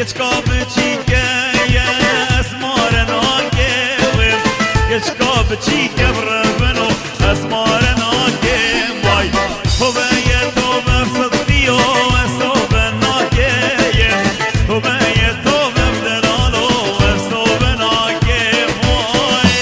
كشكا بچيكا يا اسمار ناكيم كشكا بچيكا بربنو اسمار ناكيم واي هوبايا توبا بصدقيو اسوب ناكيم هوبايا توبا بدلالو اسوب ناكيم واي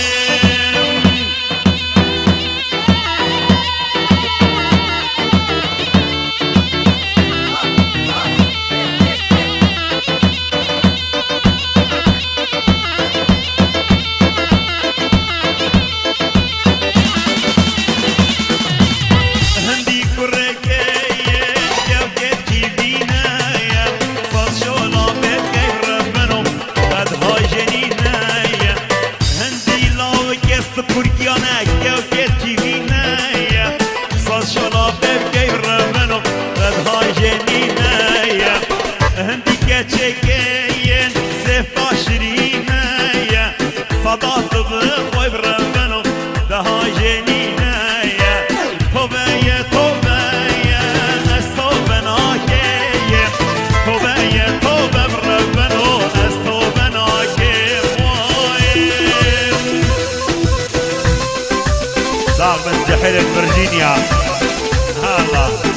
çekeyen sefa şirine ya sadatı boy brabano daha jenine ya tobeye tobeye estoben akeye tobeye tobe brabano estoben akeye صار من جحيل فرجينيا هلا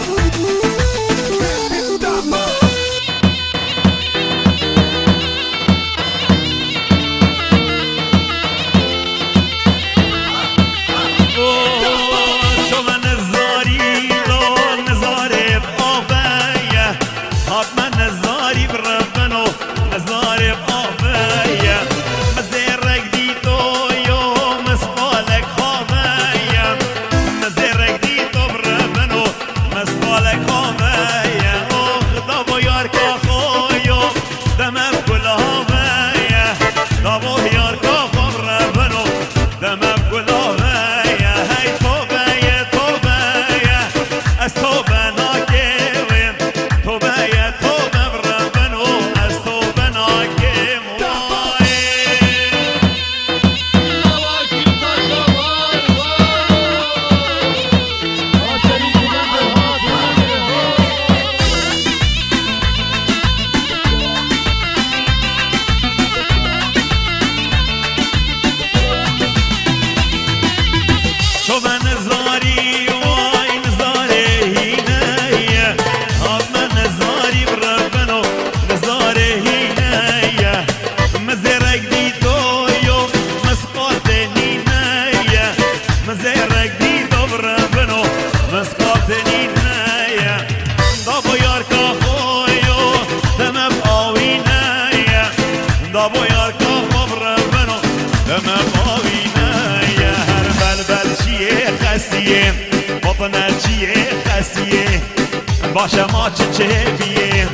باشا ما تشيبيه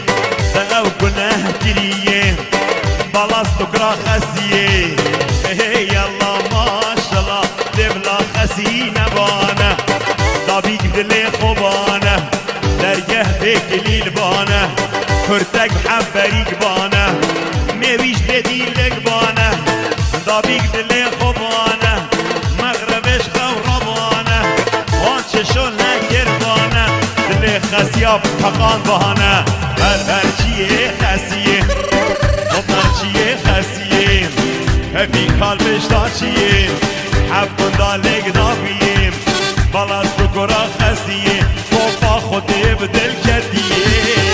او كناه كريه بلاص تكرا خسيه هي يلا ما شاء الله دبلا خسينه بانا طبيق دلي خوبانه درجه بك ليلبانه كرتك حبريك بانه ميويش بديلك بانه طبيق دلي خوبانه مغربش خوربانه وانش شون نكربانه دلي خسياب تقان بهانه هر چیه خسیه هر چیه خسیه هفی قلبش دا چیه حبون دا لگ نابیم بالاز تو گرا خسیه توفا خودی بدل کردیه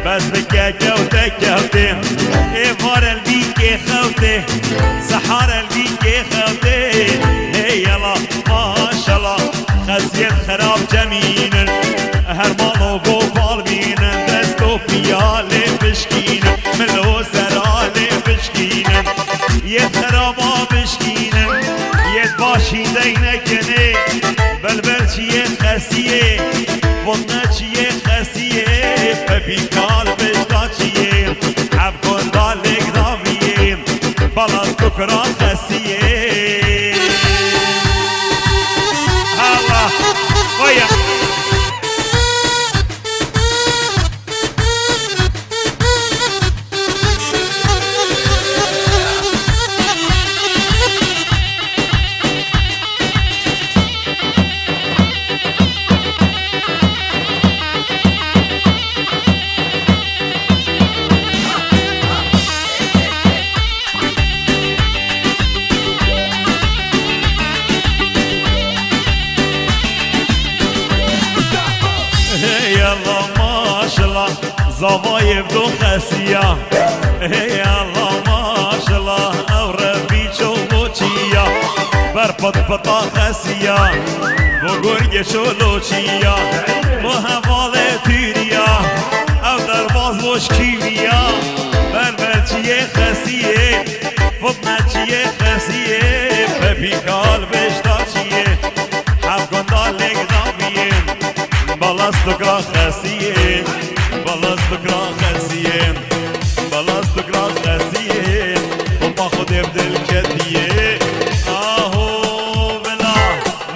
بس بكا جوتك جوتي إفار البيك خوتي سحار البيك خوتي هي يلا ما شاء الله خزيت خراب جميل هرمالو قوفال بين دستو فيالي بشكين ملو سرالي بشكين یه خرابا بشکینم یه باشی دینکنه بلبل چیه خسیه فتنه چیه خسیه ببی قلبش دا چیه حب کن دا لگناویه بالاز بکرا خسیه الله باید زوايب دو خسيا هي الله ما شاء الله او ربي شو موچيا بربط بطا خسيا بغرگ شلوچيا محواله تيريا او درواز مشكيليا بلبلچيه خسيه فطنچيه خسيه ببي قلبش داچيه حب گندالك دابيه بلاستوكرا خسيه بلاستوكرا خسيه بلاستوكرا خسيه وما خد بدل كديه اهو بلا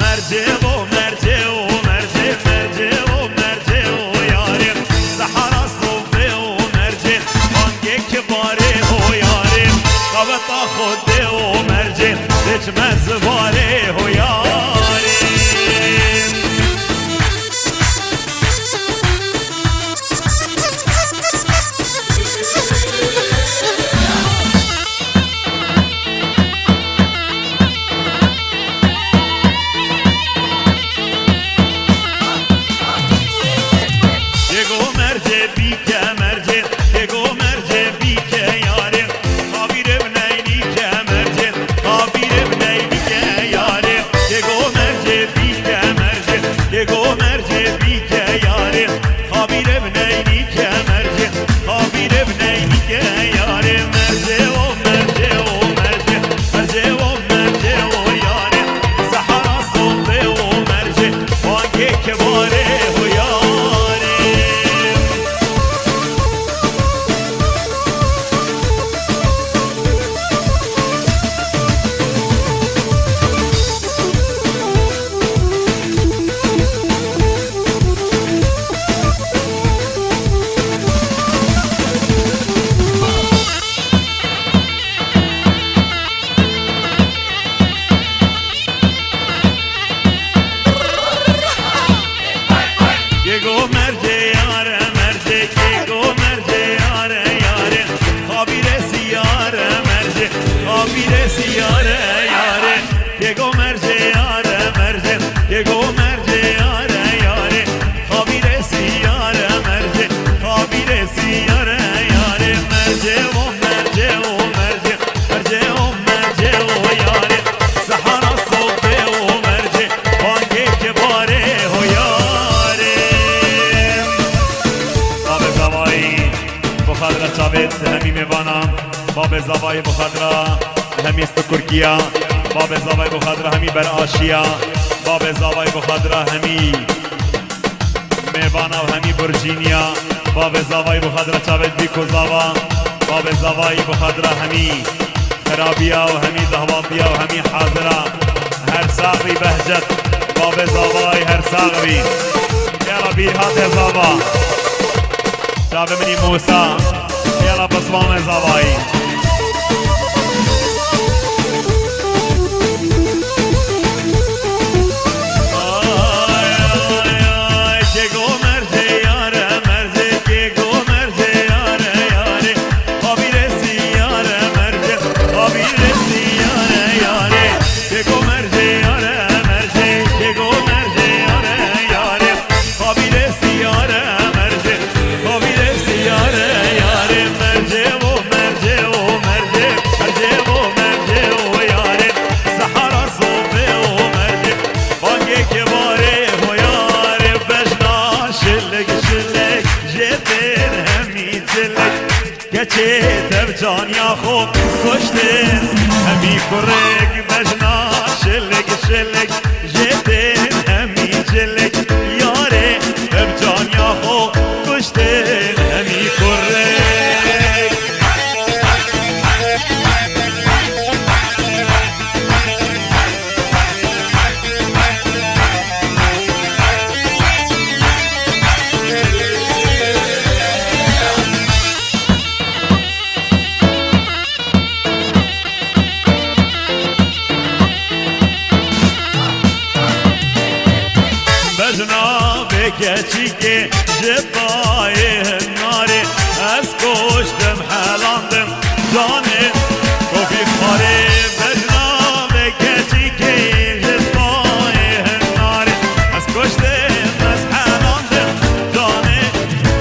مرجع ومرجع ومرجع مرجع ومرجع وياري صحراء صوفي ومرجع وانجي كباري وياري قبطا خد ومرجع تجمز باري وياري باب زوای بخدرا همی است ترکیه باب زوای بخدرا همی بر آسیا باب زوای بخدرا همی میوانا و همی برجینیا باب زوای بخدرا چاوید بیکو زوا باب زوای بخدرا همی خرابیا و همی زهوابیا و همی حاضرا هر ساقی بهجت باب زوای هر ساقی یالا بیرهات زوا شاب منی موسا یالا بسوام زوایی مرجع کشتن همی کرک بجنا شلک شلک جتن همی جلک یاره اب جانیا خو کشتن همی کرک keçi ki jibbaye nare az koştum halandım canı kofi khare bejna ve keçi ki jibbaye nare az koştum az halandım canı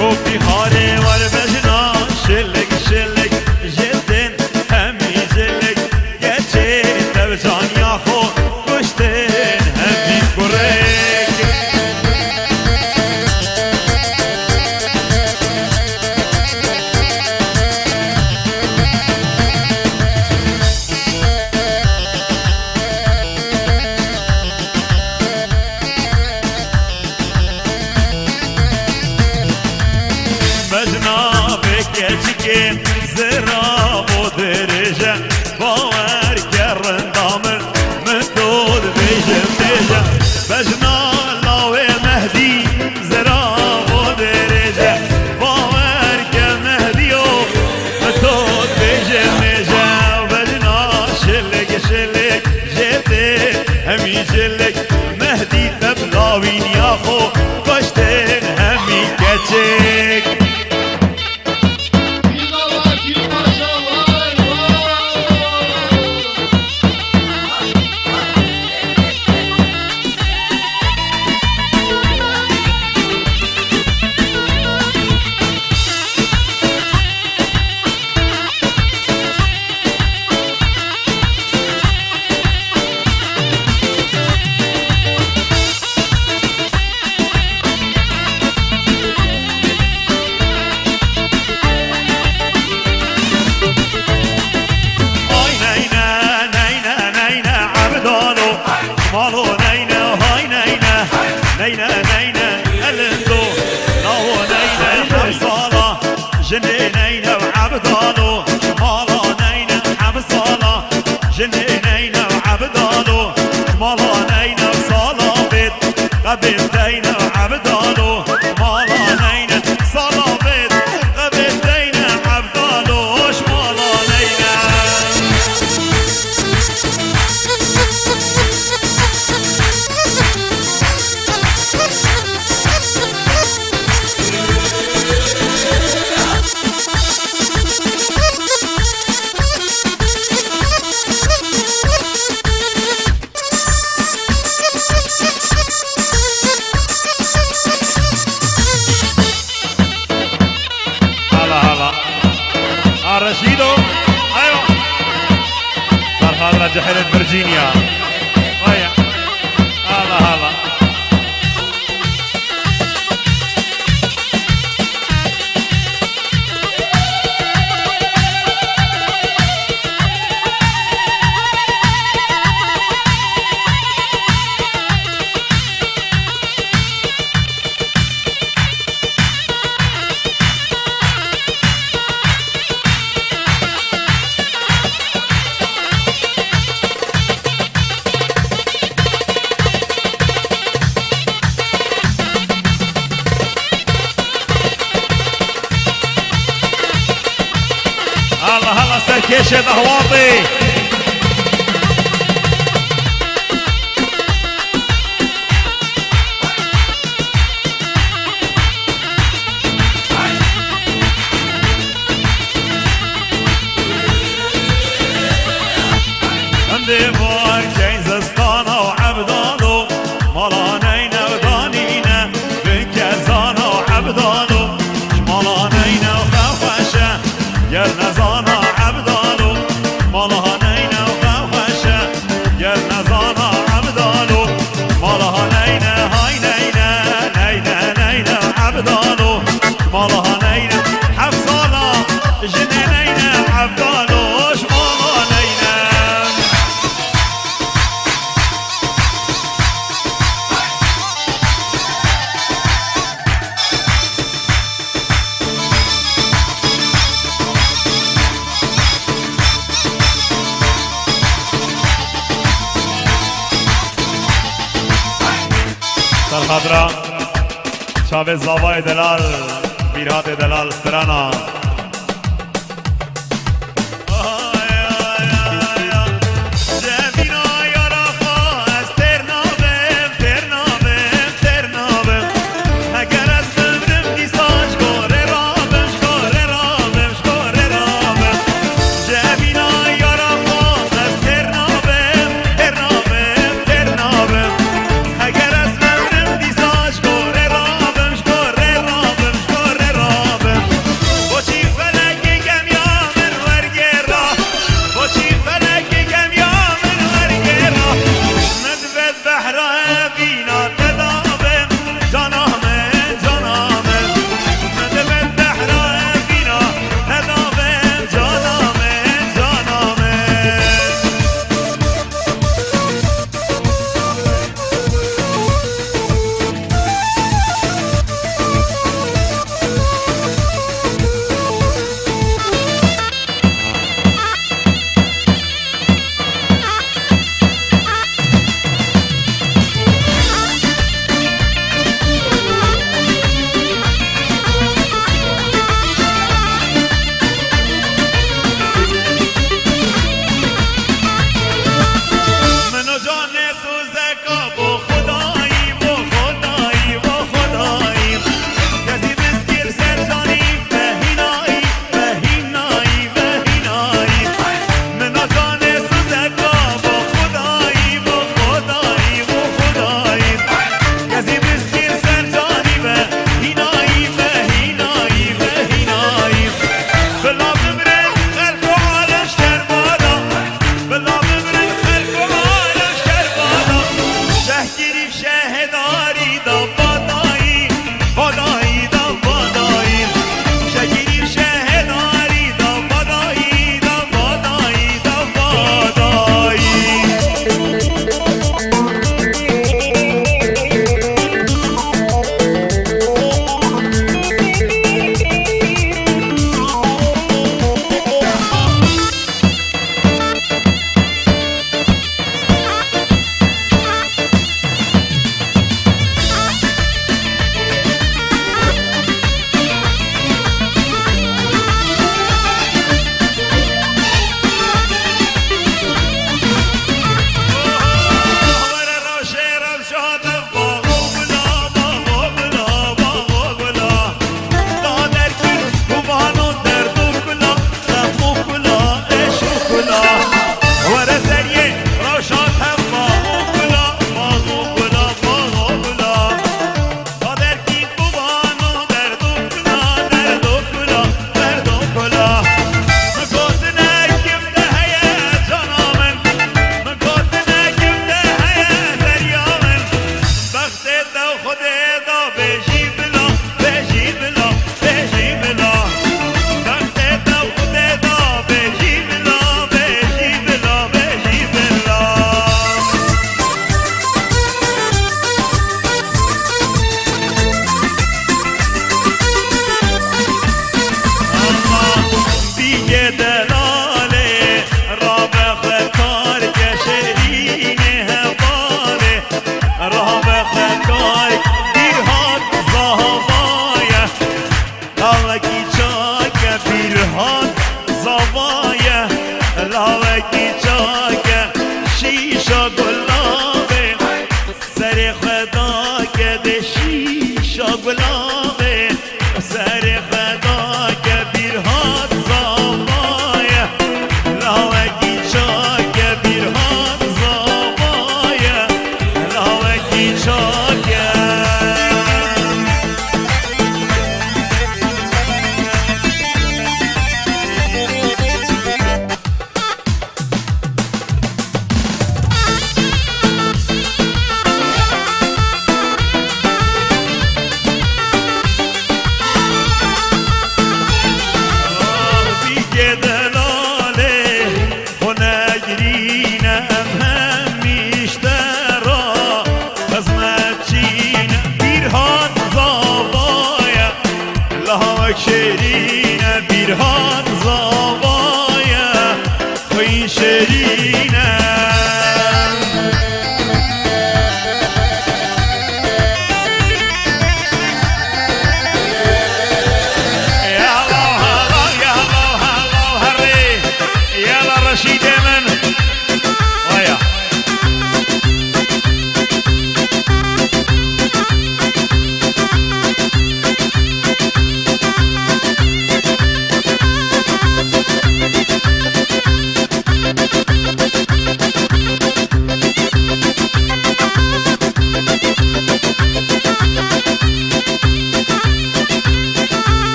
kofi khare var bejna şillik şillik jedin hemi jillik geçi tevcan yahu koştun hemi kurek geçkin zira bu derece baver kerren damır metod bejim bejim bejna lave mehdi zira bu derece baver ke mehdi o metod bejim bejim bejna şelek şelek jete hemi şelek mehdi teblavin yahu koşten hemi geçik مالو نينا هاي نينا نينا نينا الندو نو نينا حبصالة جني نينا وعبدالو مالا نينا حبصالة جني نينا وعبدالو مالا نينا وصالة بيت قبل دينا وعبدالو مالا نينا صالة بيت قبل دينا عبدالو وش مالا نينا رشيدو ايوه فرحان جحيرة فرجينيا ايوه هلا هلا سركيشة ضهواطي عندي بار كيزستانا وعبدالو مالانينا ودانينا بنكزانا وعبدالو مالانينا وخفشة يرنزانا عبدالو مالانينا وخفشة يرنزانا عبدالو مالانينا هاي نينا نينا نينا عبدالو مالانينا حفصانا جنينينا عبدالو شمال خضرا چاوه زاوای دلال بیرهات دلال سرانا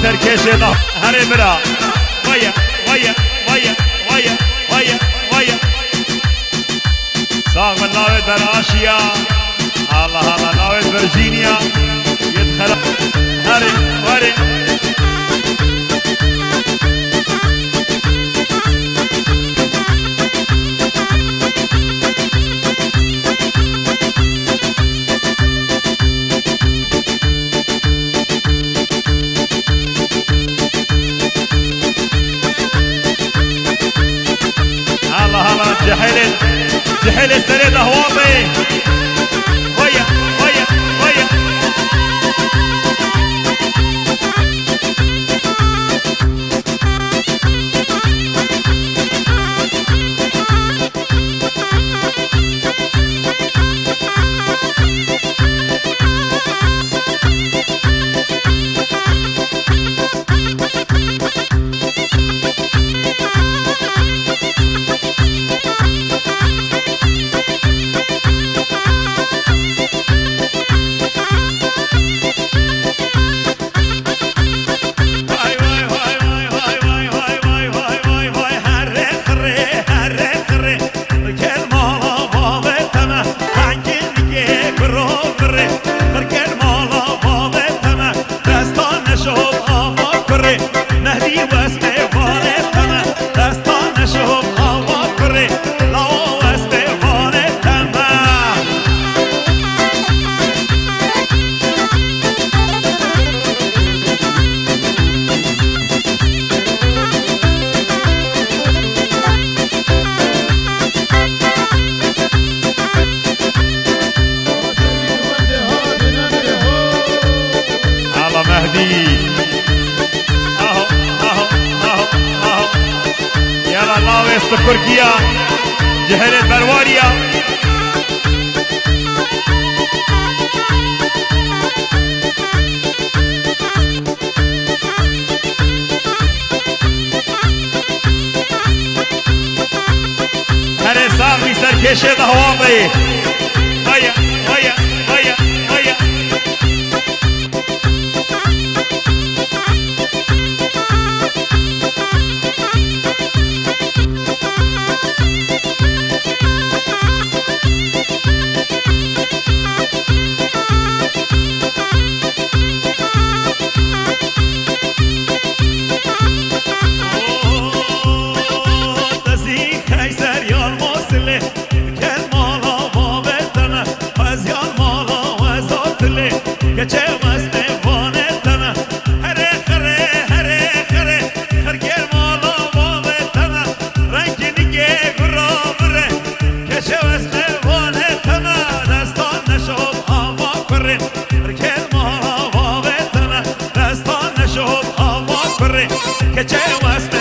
سرکش ده هر برا ویا ویا ویا ویا ویا ویا ساق من ناوید بر آشیا الله الله ناوید ورجینیا يدخل هري وري جحيل السريد اهواطي ويا ويا ويا تركيا جهل البرواريا هر ساقي سركشه دهواطي هيا هيا هيا هيا que